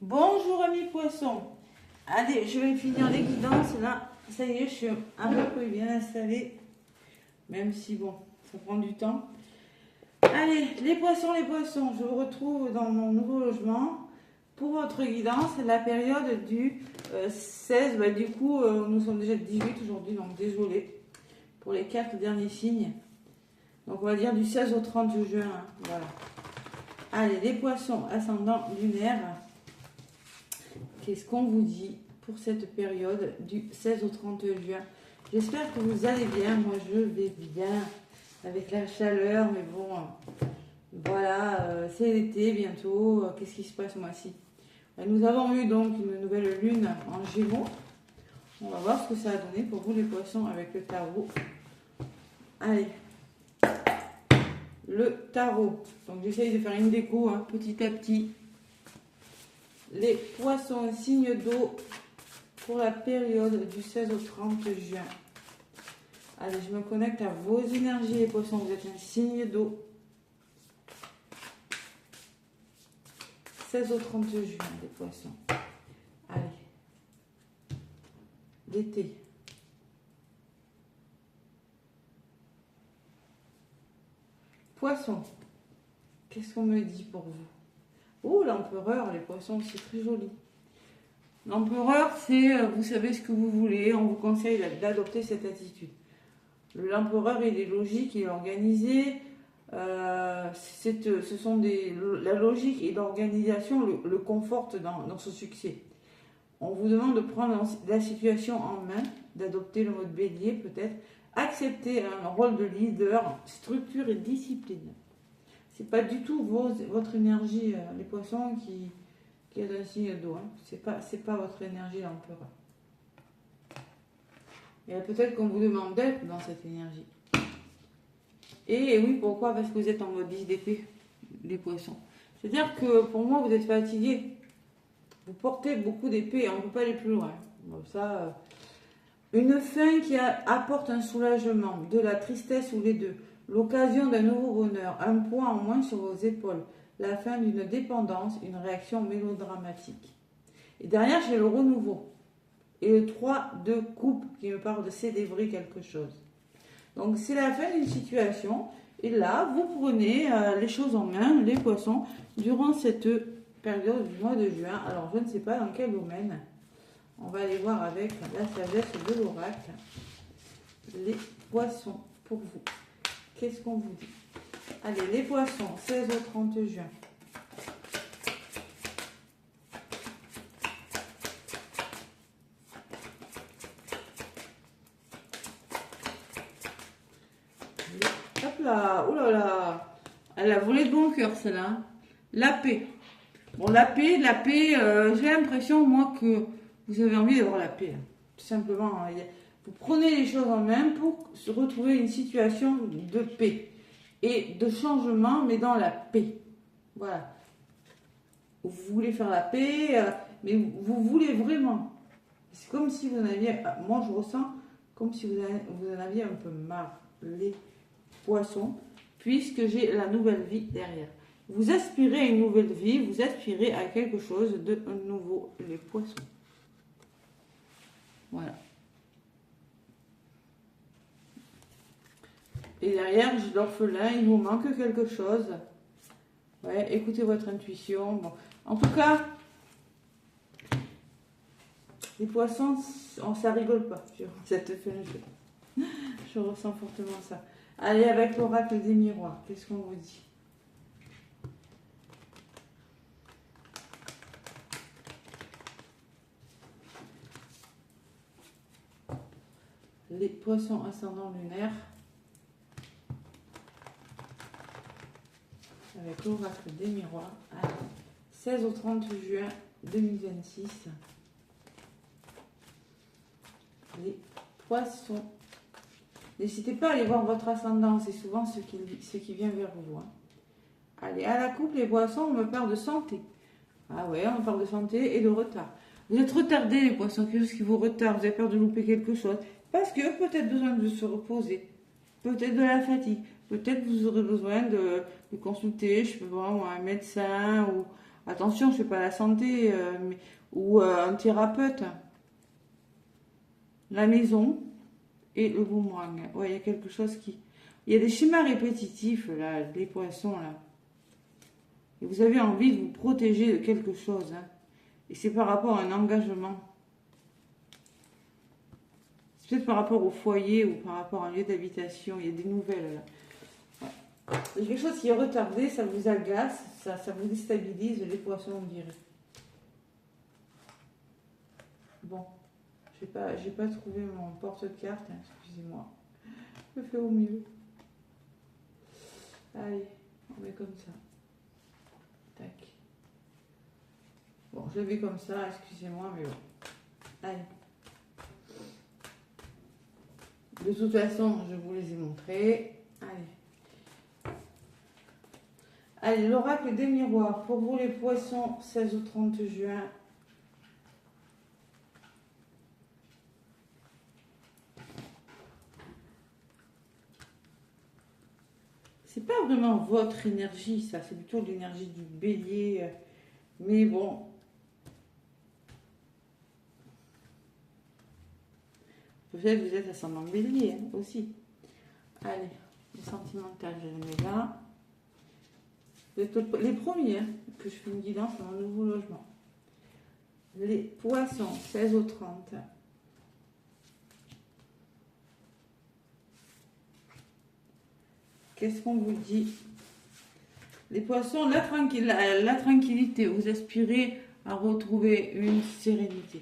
Bonjour amis poissons. Allez, je vais finir les guidances là. Ça y est, je suis un peu bien installée. Même si bon, ça prend du temps. Allez, les poissons, je vous retrouve dans mon nouveau logement. Pour votre guidance, la période du 16, du coup, nous sommes déjà le 18 aujourd'hui, donc désolé pour les 4 derniers signes. Donc on va dire du 16 au 30 juin, hein, voilà. Allez, les poissons, ascendant lunaire. Qu'est-ce qu'on vous dit pour cette période du 16 au 30 juin? J'espère que vous allez bien. Moi, je vais bien avec la chaleur, mais bon, voilà, c'est l'été bientôt. Qu'est-ce qui se passe ce mois-ci? Nous avons eu donc une nouvelle lune en Gémeaux. On va voir ce que ça a donné pour vous les poissons avec le tarot. Allez, le tarot. Donc j'essaye de faire une déco petit à petit. Les poissons, signe d'eau pour la période du 16 au 30 juin. Allez, je me connecte à vos énergies, les poissons. Vous êtes un signe d'eau. 16 au 30 juin, les poissons. Allez. L'été. Poissons. Qu'est-ce qu'on me dit pour vous? Oh, l'empereur, les poissons, c'est très joli. L'empereur, c'est, vous savez ce que vous voulez, on vous conseille d'adopter cette attitude. L'empereur, il est logique, il est organisé. Ce sont la logique et l'organisation le confortent dans ce succès. On vous demande de prendre la situation en main, d'adopter le mode bélier peut-être, accepter un rôle de leader, structure et discipline. C'est pas du tout votre énergie, les poissons, qui est un signe d'eau. C'est pas votre énergie, l'empereur. Et peut-être qu'on vous demande d'être dans cette énergie. Et oui, pourquoi? Parce que vous êtes en mode 10 d'épée, les poissons. C'est-à-dire que pour moi, vous êtes fatigué. Vous portez beaucoup d'épées, on ne peut pas aller plus loin. Bon, ça, une fin qui apporte un soulagement, de la tristesse ou les deux. L'occasion d'un nouveau bonheur, un poids en moins sur vos épaules, la fin d'une dépendance, une réaction mélodramatique. Et derrière, j'ai le renouveau. Et le 3 de coupe qui me parle de célébrer quelque chose. Donc c'est la fin d'une situation. Et là, vous prenez les choses en main, les poissons, durant cette période du mois de juin. Alors je ne sais pas dans quel domaine. On va aller voir avec la sagesse de l'oracle. Les poissons, pour vous. Qu'est-ce qu'on vous dit? Allez, les poissons, 16 au 30 juin. Hop là, oh là là. Elle a volé de bon cœur, celle-là. La paix. Bon, la paix, j'ai l'impression, moi, que vous avez envie d'avoir la paix. Tout simplement. Vous prenez les choses en main pour se retrouver une situation de paix et de changement, mais dans la paix. Voilà. Vous voulez faire la paix, mais vous voulez vraiment. C'est comme si vous en aviez, moi je ressens comme si vous en aviez un peu marre, les poissons, puisque j'ai la nouvelle vie derrière. Vous aspirez à une nouvelle vie, vous aspirez à quelque chose de nouveau, les poissons. Voilà. Et derrière, j'ai l'orphelin, il vous manque quelque chose. Ouais, écoutez votre intuition. Bon. En tout cas, les poissons, ça rigole pas sur cette fin de jeu. Je ressens fortement ça. Allez, avec l'oracle des miroirs, qu'est-ce qu'on vous dit? Les poissons ascendant lunaire. Avec l'oracle des miroirs. Allez, 16 au 30 juin 2026. Les poissons. N'hésitez pas à aller voir votre ascendant, c'est souvent ce qui vient vers vous. Allez, à la coupe, les poissons, on me parle de santé. Ah ouais, on me parle de santé et de retard. Vous êtes retardés, les poissons, quelque chose qui vous retarde, vous avez peur de louper quelque chose. Parce que peut-être besoin de se reposer, peut-être de la fatigue, peut-être vous aurez besoin de consulter, je sais pas, un médecin Attention, je ne fais pas la santé, ou un thérapeute. La maison et le boomerang. Ouais, il y a quelque chose qui... Il y a des schémas répétitifs, là, des poissons, là. Et vous avez envie de vous protéger de quelque chose. Hein. Et c'est par rapport à un engagement. C'est peut-être par rapport au foyer ou par rapport à un lieu d'habitation. Il y a des nouvelles, là. Ouais. Il y a quelque chose qui est retardé, ça vous agace, ça vous déstabilise, les poissons, on dirait. Bon. J'ai pas trouvé mon porte-carte, hein, excusez-moi. Je fais au mieux. Allez, on met comme ça. Tac. Bon, je l'ai comme ça, excusez-moi, mais bon. Allez. De toute façon, je vous les ai montrés. Allez. Allez, l'oracle des miroirs. Pour vous les poissons, 16 au 30 juin. C'est pas vraiment votre énergie, ça. C'est plutôt l'énergie du bélier. Mais bon. Peut-être que vous êtes ascendant bélier hein, aussi. Allez, les sentimentales, je les mets là. Vous êtes les premiers hein, que je fais une guidance dans un nouveau logement. Les poissons, 16 au 30. Qu'est-ce qu'on vous dit? Les poissons, la tranquillité, vous aspirez à retrouver une sérénité.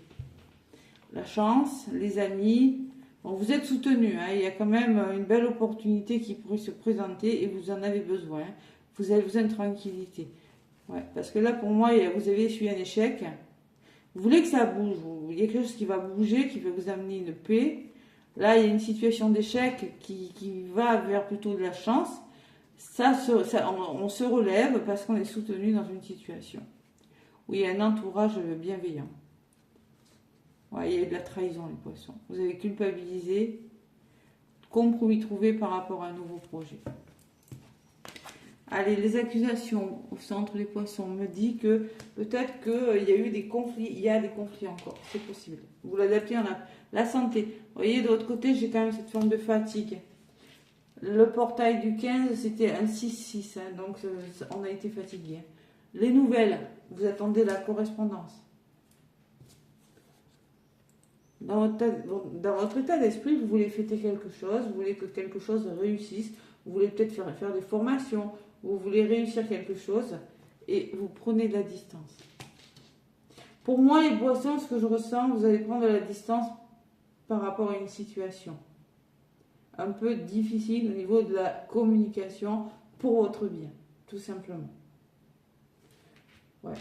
La chance, les amis, bon, vous êtes soutenus, hein, il y a quand même une belle opportunité qui pourrait se présenter et vous en avez besoin. Vous avez besoin de tranquillité. Ouais, parce que là, pour moi, vous avez essuyé un échec. Vous voulez que ça bouge, il y a quelque chose qui va bouger, qui va vous amener une paix. Là, il y a une situation d'échec qui va vers plutôt de la chance. On se relève parce qu'on est soutenu dans une situation où il y a un entourage bienveillant. Ouais, il y a eu de la trahison, les poissons. Vous avez culpabilisé, compromis trouvé par rapport à un nouveau projet. Allez, les accusations au centre des poissons me dit que peut-être qu'il y a eu des conflits, il y a des conflits encore, c'est possible. Vous l'adaptez en la santé. Vous voyez, de l'autre côté, j'ai quand même cette forme de fatigue. Le portail du 15, c'était un 6-6, hein, donc on a été fatigué. Les nouvelles, vous attendez la correspondance. Dans votre état d'esprit, vous voulez fêter quelque chose, vous voulez que quelque chose réussisse, vous voulez peut-être faire des formations, vous voulez réussir quelque chose et vous prenez de la distance. Pour moi, les poissons, ce que je ressens, vous allez prendre de la distance par rapport à une situation un peu difficile au niveau de la communication pour votre bien, tout simplement. Ouais.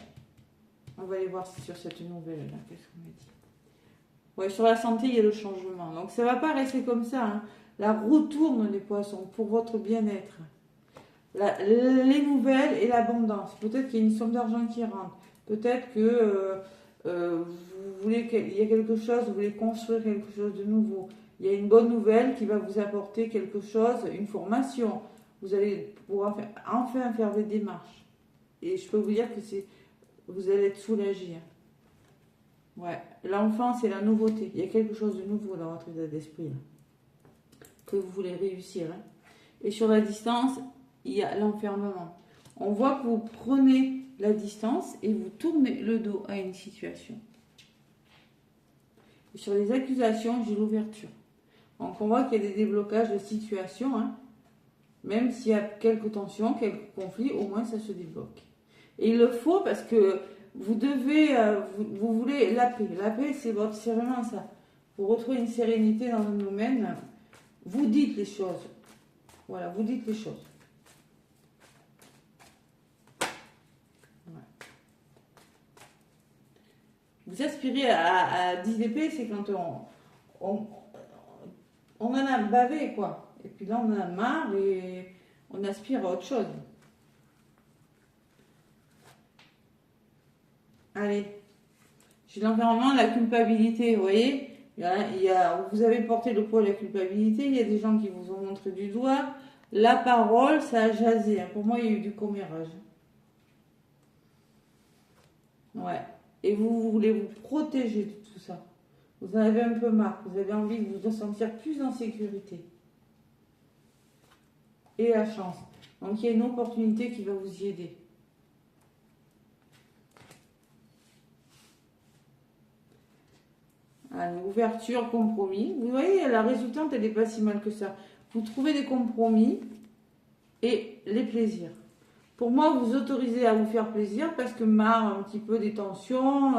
On va aller voir sur cette nouvelle-là, qu'est-ce qu'on m'a dit. Ouais, sur la santé, il y a le changement. Donc, ça ne va pas rester comme ça. Hein. La roue tourne, les poissons, pour votre bien-être. Les nouvelles et l'abondance. Peut-être qu'il y a une somme d'argent qui rentre. Peut-être que vous voulez qu'il y a quelque chose, vous voulez construire quelque chose de nouveau. Il y a une bonne nouvelle qui va vous apporter quelque chose, une formation. Vous allez pouvoir enfin faire des démarches. Et je peux vous dire que vous allez être soulagé. Ouais, l'enfant, c'est la nouveauté. Il y a quelque chose de nouveau dans votre état d'esprit là, que vous voulez réussir. Hein. Et sur la distance, il y a l'enfermement. On voit que vous prenez la distance et vous tournez le dos à une situation. Et sur les accusations, j'ai l'ouverture. Donc on voit qu'il y a des déblocages de situation. Hein. Même s'il y a quelques tensions, quelques conflits, au moins ça se débloque. Et il le faut parce que vous devez, vous voulez la paix. La paix, c'est vraiment ça. Pour retrouver une sérénité dans un domaine, vous dites les choses. Voilà, vous dites les choses. Ouais. Vous aspirez à 10 épées, c'est quand on en a bavé, quoi. Et puis là, on en a marre et on aspire à autre chose. Allez, j'ai l'environnement, la culpabilité, vous voyez, vous avez porté le poids de la culpabilité, il y a des gens qui vous ont montré du doigt, la parole, ça a jasé, hein. Pour moi, il y a eu du commérage. Ouais. Et vous voulez vous protéger de tout ça. Vous en avez un peu marre. Vous avez envie de vous sentir plus en sécurité. Et la chance. Donc il y a une opportunité qui va vous y aider. Allez, ouverture, compromis. Vous voyez, la résultante, elle n'est pas si mal que ça. Vous trouvez des compromis et les plaisirs. Pour moi, vous autorisez à vous faire plaisir parce que marre un petit peu des tensions,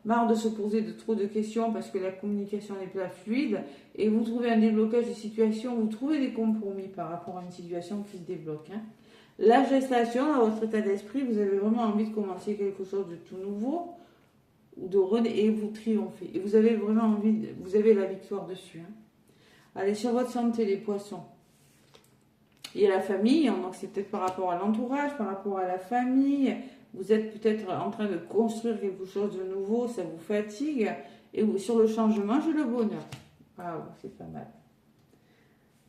marre de se poser de trop de questions parce que la communication n'est pas fluide et vous trouvez un déblocage de situation, vous trouvez des compromis par rapport à une situation qui se débloque. Hein. La gestation, à votre état d'esprit, vous avez vraiment envie de commencer quelque chose de tout nouveau et vous triomphez. Et vous avez vraiment envie, vous avez la victoire dessus. Hein. Allez, sur votre santé, les poissons. Il y a la famille, donc c'est peut-être par rapport à l'entourage, par rapport à la famille. Vous êtes peut-être en train de construire quelque chose de nouveau, ça vous fatigue. Et sur le changement, j'ai le bonheur. Ah, c'est pas mal.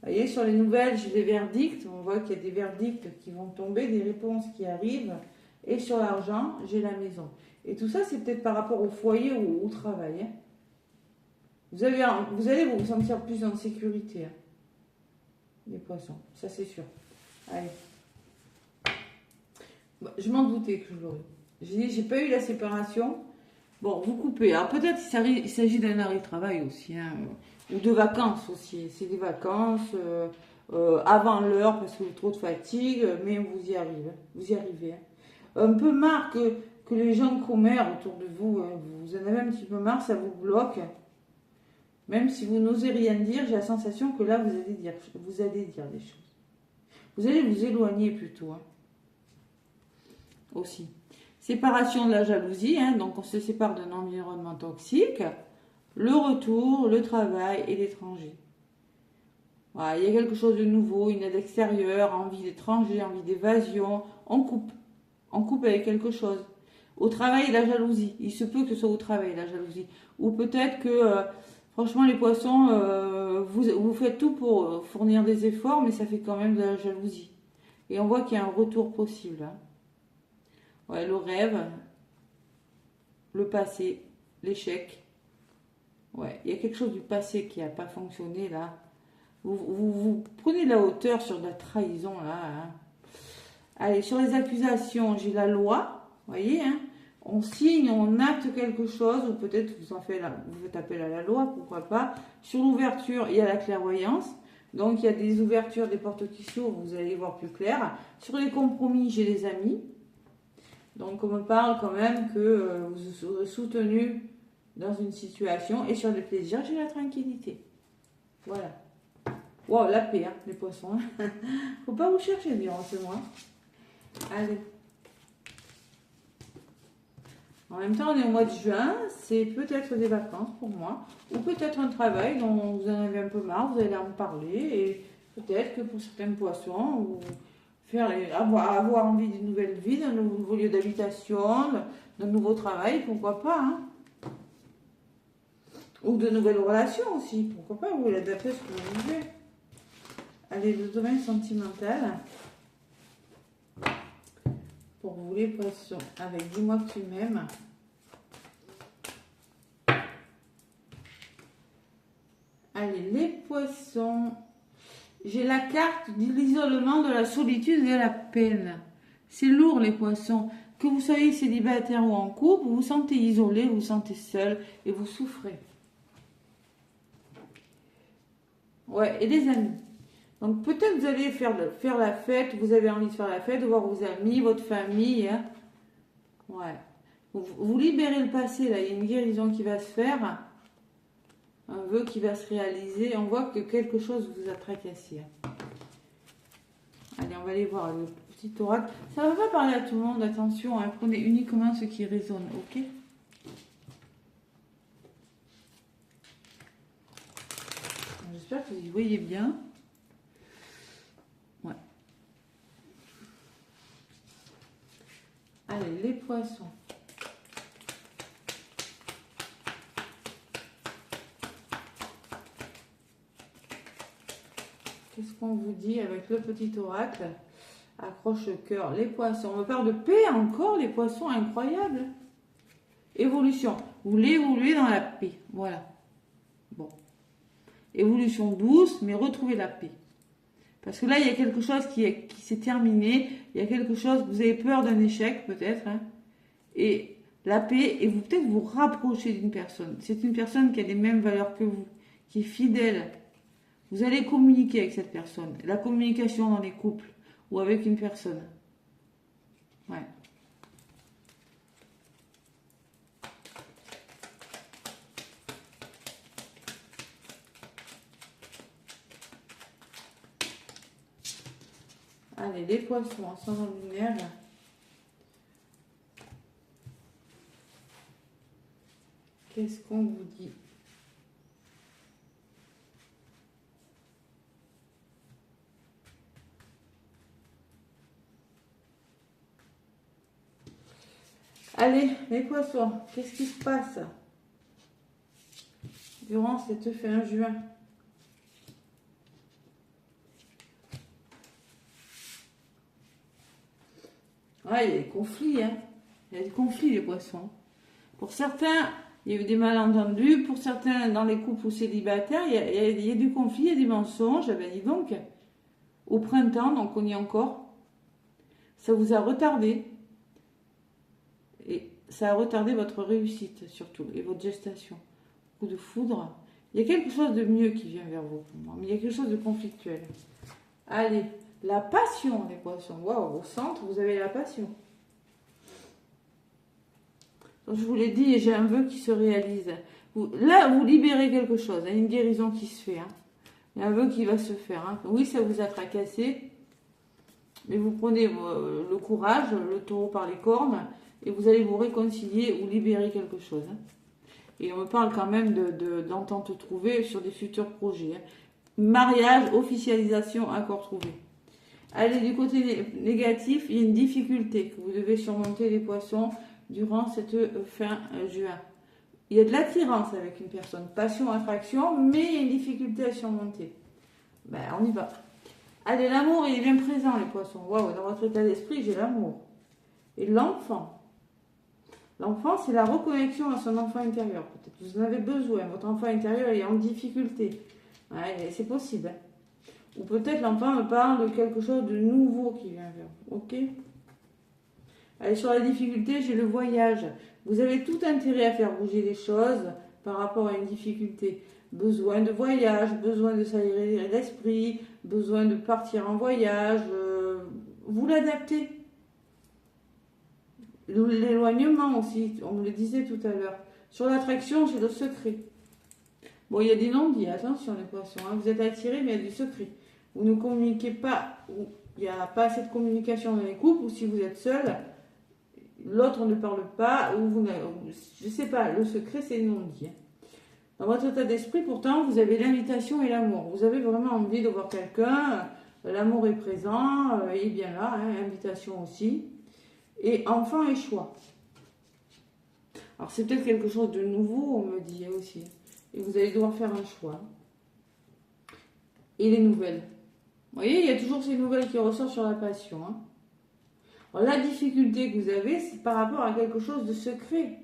Vous voyez, sur les nouvelles, j'ai des verdicts. On voit qu'il y a des verdicts qui vont tomber, des réponses qui arrivent. Et sur l'argent, j'ai la maison. Et tout ça, c'est peut-être par rapport au foyer ou au travail. Hein. Vous allez vous sentir plus en sécurité. Hein. Les poissons, ça c'est sûr. Allez. Bon, je m'en doutais que je l'aurais. J'ai dit, j'ai pas eu la séparation. Bon, vous coupez. Alors peut-être il s'agit d'un arrêt de travail aussi, hein, ou de vacances aussi. C'est des vacances avant l'heure parce que vous avez trop de fatigue, mais vous y arrivez. Vous y arrivez. Hein. Un peu marre que les gens commèrent autour de vous. Hein, vous en avez un petit peu marre, ça vous bloque. Même si vous n'osez rien dire, j'ai la sensation que là, vous allez dire des choses. Vous allez vous éloigner plutôt. Hein. Aussi. Séparation de la jalousie, hein, donc on se sépare d'un environnement toxique. Le retour, le travail et l'étranger. Voilà, il y a quelque chose de nouveau, une aide extérieure, envie d'étranger, envie d'évasion. On coupe. On coupe avec quelque chose. Au travail, la jalousie. Il se peut que ce soit au travail, la jalousie. Ou peut-être que... franchement, les poissons, vous faites tout pour fournir des efforts, mais ça fait quand même de la jalousie. Et on voit qu'il y a un retour possible. Hein. Ouais, le rêve, le passé, l'échec. Ouais, il y a quelque chose du passé qui n'a pas fonctionné là. Vous prenez de la hauteur sur de la trahison là. Hein. Allez, sur les accusations, j'ai la loi. Vous voyez, hein. On signe, on acte quelque chose, ou peut-être vous faites appel à la loi, pourquoi pas. Sur l'ouverture, il y a la clairvoyance. Donc, il y a des ouvertures, des portes qui s'ouvrent, vous allez voir plus clair. Sur les compromis, j'ai des amis. Donc, on me parle quand même que vous serez soutenu dans une situation. Et sur les plaisirs, j'ai la tranquillité. Voilà. Wow, la paix, hein, les poissons. Faut pas vous chercher durant ce mois. Allez. En même temps, on est au mois de juin, c'est peut-être des vacances pour moi, ou peut-être un travail dont vous en avez un peu marre, vous allez en parler, et peut-être que pour certains poissons, avoir envie d'une nouvelle vie, d'un nouveau lieu d'habitation, d'un nouveau travail, pourquoi pas, hein. Ou de nouvelles relations aussi, pourquoi pas, vous voulez adapter ce que vous voulez. Allez, le domaine sentimental. Pour vous les poissons, avec dis-moi que tu m'aimes. Allez, les poissons. J'ai la carte de l'isolement, de la solitude et de la peine. C'est lourd les poissons. Que vous soyez célibataire ou en couple, vous vous sentez isolé, vous vous sentez seul et vous souffrez. Ouais, et des amis. Donc peut-être vous allez faire la fête, vous avez envie de faire la fête, de voir vos amis, votre famille. Hein. Ouais. Vous libérez le passé, là, il y a une guérison qui va se faire, un vœu qui va se réaliser. On voit que quelque chose vous a tracassé. Hein. Allez, on va aller voir le petit oracle. Ça ne va pas parler à tout le monde, attention, hein, prenez uniquement ce qui résonne, ok? J'espère que vous y voyez bien. Ouais. Allez, les poissons. Qu'est-ce qu'on vous dit avec le petit oracle? Accroche le cœur. Les poissons. On me parle de paix encore, les poissons, incroyable. Évolution. Vous voulez évoluer dans la paix. Voilà. Bon. Évolution douce, mais retrouvez la paix. Parce que là, il y a quelque chose qui s'est terminé. Il y a quelque chose, vous avez peur d'un échec, peut-être. Hein, et la paix, et vous peut-être vous rapprocher d'une personne. C'est une personne qui a les mêmes valeurs que vous, qui est fidèle. Vous allez communiquer avec cette personne. La communication dans les couples ou avec une personne. Ouais. Allez, les poissons, ascendant lunaire. Qu'est-ce qu'on vous dit? Allez, les poissons, qu'est-ce qui se passe durant cette fin juin? Ouais, il y a des conflits, hein. Il y a des conflits, les poissons. Pour certains, il y a eu des malentendus. Pour certains, dans les couples ou célibataires, il y a du conflit, il y a des mensonges. Ben, dis donc, au printemps, donc on y est encore, ça vous a retardé. Et ça a retardé votre réussite, surtout, et votre gestation. Coup de foudre. Il y a quelque chose de mieux qui vient vers vous, pour moi. Mais il y a quelque chose de conflictuel. Allez, la passion, les poissons. Waouh, au centre, vous avez la passion. Donc, je vous l'ai dit, j'ai un vœu qui se réalise. Là, vous libérez quelque chose. Il y a une guérison qui se fait. Hein. Il y a un vœu qui va se faire. Hein. Oui, ça vous a tracassé. Mais vous prenez le courage, le taureau par les cornes, et vous allez vous réconcilier ou libérer quelque chose. Hein. Et on me parle quand même d'entente trouvée sur des futurs projets. Hein. Mariage, officialisation, accord trouvé. Allez, du côté négatif, il y a une difficulté que vous devez surmonter, les poissons, durant cette fin juin. Il y a de l'attirance avec une personne, passion, attraction, mais il y a une difficulté à surmonter. Ben, on y va. Allez, l'amour, il est bien présent, les poissons. Waouh, dans votre état d'esprit, j'ai l'amour. Et l'enfant. L'enfant, c'est la reconnexion à son enfant intérieur. Peut-être que vous en avez besoin. Votre enfant intérieur est en difficulté. Ouais, c'est possible. Ou peut-être l'enfant me parle de quelque chose de nouveau qui vient vers vous. Ok ? Allez, sur la difficulté, j'ai le voyage. Vous avez tout intérêt à faire bouger les choses par rapport à une difficulté. Besoin de voyage, besoin de s'aérer l'esprit, besoin de partir en voyage. Vous l'adaptez. L'éloignement aussi, on me le disait tout à l'heure. Sur l'attraction, j'ai le secret. Bon, il y a des non-dits, attention les poissons. Hein. Vous êtes attirés, mais il y a du secret. Vous ne communiquez pas, ou il n'y a pas assez de communication dans les couples, ou si vous êtes seul, l'autre ne parle pas, ou vous je ne sais pas, le secret c'est non-dit. Dans votre état d'esprit, pourtant, vous avez l'invitation et l'amour. Vous avez vraiment envie de voir quelqu'un, l'amour est présent, il est bien là, hein, invitation aussi. Et enfant et choix. Alors c'est peut-être quelque chose de nouveau, on me dit aussi. Et vous allez devoir faire un choix. Et les nouvelles. Vous voyez, il y a toujours ces nouvelles qui ressortent sur la passion. Hein. Alors, la difficulté que vous avez, c'est par rapport à quelque chose de secret.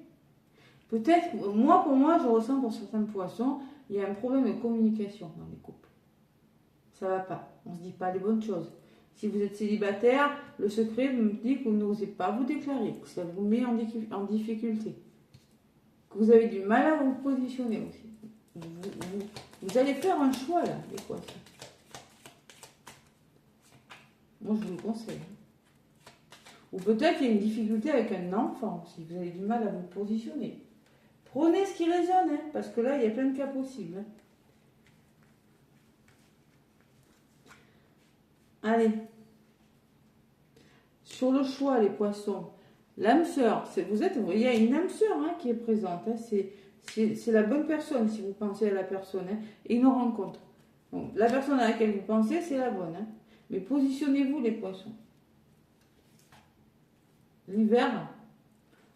Peut-être, moi, pour moi, je ressens pour certains poissons, il y a un problème de communication dans les couples. Ça va pas. On ne se dit pas les bonnes choses. Si vous êtes célibataire, le secret me dit que vous n'osez pas vous déclarer, que ça vous met en difficulté. Que vous avez du mal à vous positionner aussi. Vous allez faire un choix là, les poissons. Moi, je vous le conseille. Ou peut-être il y a une difficulté avec un enfant aussi. Vous avez du mal à vous positionner. Prenez ce qui résonne, hein, parce que là, il y a plein de cas possibles. Hein. Allez. Sur le choix, les poissons. L'âme sœur, il y a une âme sœur hein, qui est présente. Hein, c'est la bonne personne si vous pensez à la personne. Hein, et une rencontre. Donc, la personne à laquelle vous pensez, c'est la bonne. Hein. Mais positionnez-vous, les poissons. L'hiver.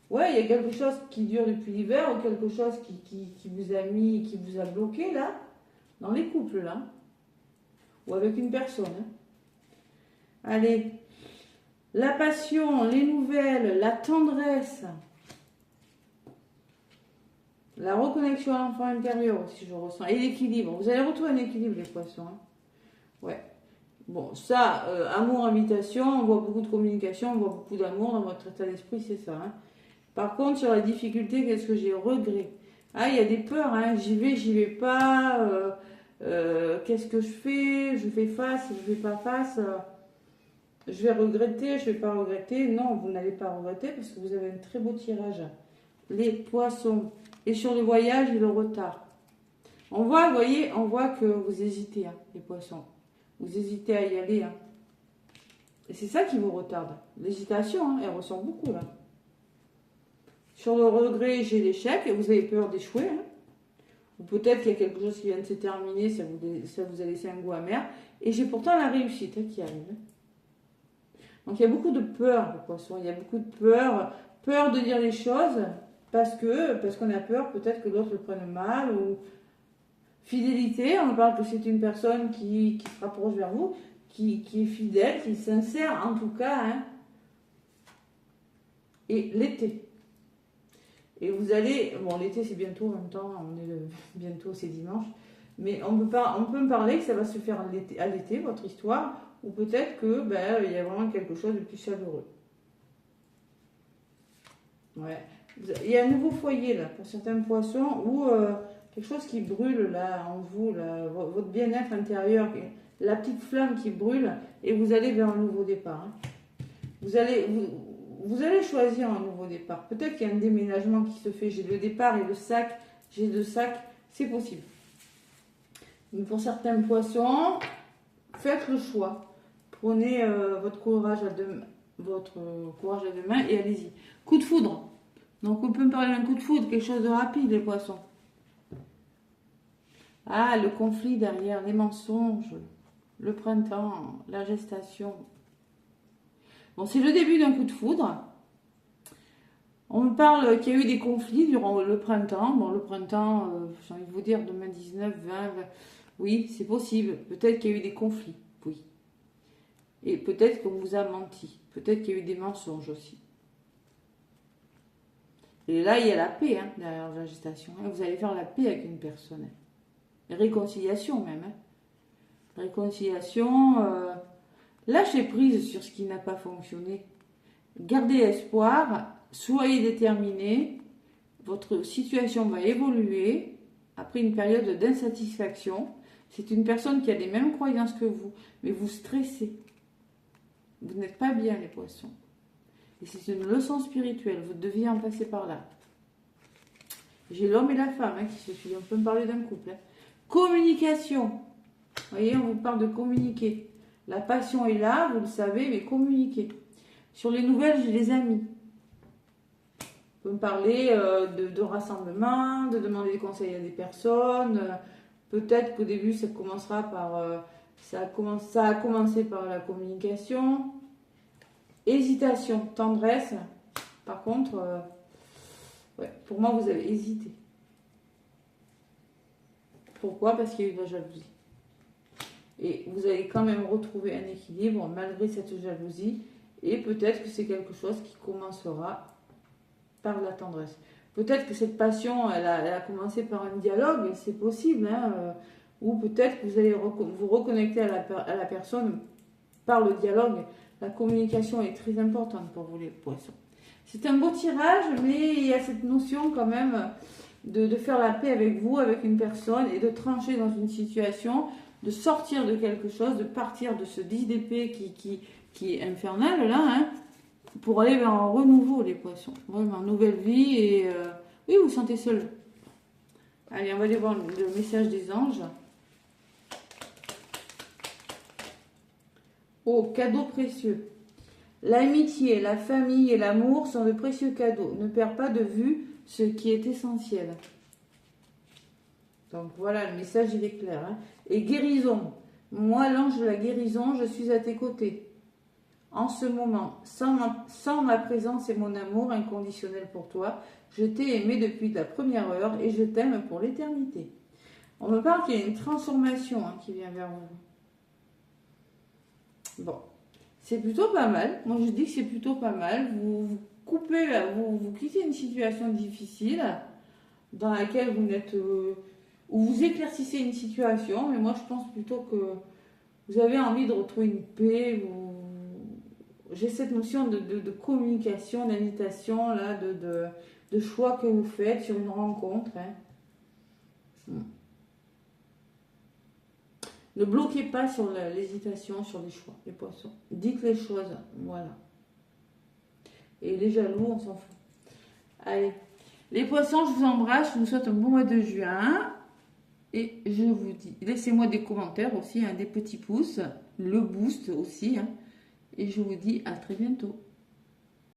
Ouais, il y a quelque chose qui dure depuis l'hiver ou quelque chose qui vous a mis, qui vous a bloqué là, dans les couples là. Ou avec une personne. Hein. Allez. La passion, les nouvelles, la tendresse. La reconnexion à l'enfant intérieur aussi, je ressens. Et l'équilibre. Vous allez retrouver un équilibre, les poissons. Hein. Ouais. Bon, ça, amour, invitation, on voit beaucoup de communication, on voit beaucoup d'amour dans votre état d'esprit, c'est ça. Hein. Par contre, sur la difficulté, qu'est-ce que j'ai? Regret. Ah, il y a des peurs, hein. J'y vais pas. Qu'est-ce que je fais? Je fais face, je fais pas face. Je vais regretter, je vais pas regretter. Non, vous n'allez pas regretter parce que vous avez un très beau tirage. Les poissons. Et sur le voyage et le retard. On voit, vous voyez, on voit que vous hésitez, hein, les poissons. Vous hésitez à y aller. Hein. Et c'est ça qui vous retarde. L'hésitation, hein, elle ressort beaucoup là. Sur le regret, j'ai l'échec et vous avez peur d'échouer. Hein. Ou peut-être qu'il y a quelque chose qui vient de se terminer, ça vous a laissé un goût amer. Et j'ai pourtant la réussite hein, qui arrive. Donc il y a beaucoup de peur, les poissons. Il y a beaucoup de peur. Peur de dire les choses parce qu'on a peur peut-être que l'autre le prenne mal. Ou fidélité, on parle que c'est une personne qui se rapproche vers vous, qui est fidèle, qui est sincère en tout cas. Hein. Et l'été. Et vous allez, bon l'été c'est bientôt en même temps, bientôt c'est dimanche, mais on peut me parler que ça va se faire à l'été, votre histoire, ou peut-être que il y a vraiment quelque chose de plus chaleureux. Ouais. Il y a un nouveau foyer là pour certains poissons ou quelque chose qui brûle là en vous, là, votre bien-être intérieur, la petite flamme qui brûle et vous allez vers un nouveau départ. Hein. Vous allez choisir un nouveau départ. Peut-être qu'il y a un déménagement qui se fait. J'ai le départ et le sac. J'ai 2 sacs. C'est possible. Donc pour certains poissons, faites le choix. Prenez votre courage à deux mains et allez-y. Coup de foudre. Donc on peut me parler d'un coup de foudre, quelque chose de rapide, les poissons. Ah, le conflit derrière, les mensonges, le printemps, la gestation. Bon, c'est le début d'un coup de foudre. On me parle qu'il y a eu des conflits durant le printemps. Bon, le printemps, j'ai envie de vous dire, 2019, 20, oui, c'est possible. Peut-être qu'il y a eu des conflits, oui. Et peut-être qu'on vous a menti. Peut-être qu'il y a eu des mensonges aussi. Et là, il y a la paix hein, derrière la gestation. Hein. Vous allez faire la paix avec une personne. Réconciliation même. Hein. Réconciliation... Lâchez prise sur ce qui n'a pas fonctionné. Gardez espoir, soyez déterminés. Votre situation va évoluer après une période d'insatisfaction. C'est une personne qui a les mêmes croyances que vous, mais vous stressez. Vous n'êtes pas bien, les poissons. Et c'est une leçon spirituelle. Vous deviez en passer par là. J'ai l'homme et la femme hein, qui se suivent. On peut me parler d'un couple. Hein. Communication. Vous voyez, on vous parle de communiquer. La passion est là, vous le savez, mais communiquez. Sur les nouvelles, j'ai les amis. On peut me parler de rassemblement, de demander des conseils à des personnes. Peut-être qu'au début, ça commencera par... ça a commencé par la communication. Hésitation, tendresse. Par contre, ouais, pour moi, vous avez hésité. Pourquoi? Parce qu'il y a eu de la jalousie. Et vous allez quand même retrouver un équilibre malgré cette jalousie. Et peut-être que c'est quelque chose qui commencera par la tendresse. Peut-être que cette passion, elle a commencé par un dialogue, c'est possible. Hein, ou peut-être que vous allez vous reconnecter à la personne par le dialogue. La communication est très importante pour vous les poissons. C'est un beau tirage, mais il y a cette notion quand même de faire la paix avec vous, avec une personne, et de trancher dans une situation, de sortir de quelque chose, de partir de ce 10 d'épée qui est infernal là, hein, pour aller vers un renouveau les poissons. Vraiment, nouvelle vie et... oui, vous vous sentez seul. Allez, on va aller voir le message des anges. Oh, cadeaux précieux. L'amitié, la famille et l'amour sont de précieux cadeaux. Ne perds pas de vue ce qui est essentiel. Donc voilà, le message il est clair. Hein. Et guérison. Moi, l'ange de la guérison, je suis à tes côtés. En ce moment, sans ma présence et mon amour inconditionnel pour toi, je t'ai aimé depuis la première heure et je t'aime pour l'éternité. On me parle qu'il y a une transformation hein, qui vient vers vous. Bon, c'est plutôt pas mal. Moi, je dis que c'est plutôt pas mal. Vous quittez une situation difficile. dans laquelle vous n'êtes... où vous éclaircissez une situation, mais moi je pense plutôt que vous avez envie de retrouver une paix. J'ai cette notion de communication, d'invitation, là, de choix que vous faites sur une rencontre. Hein. Ne bloquez pas sur l'hésitation, sur les choix, les poissons. Dites les choses, voilà. Et les jaloux, on s'en fout. Allez, les poissons, je vous embrasse, je vous souhaite un bon mois de juin. Et je vous dis, laissez-moi des commentaires aussi, hein, des petits pouces, le boost aussi. Hein, et je vous dis à très bientôt.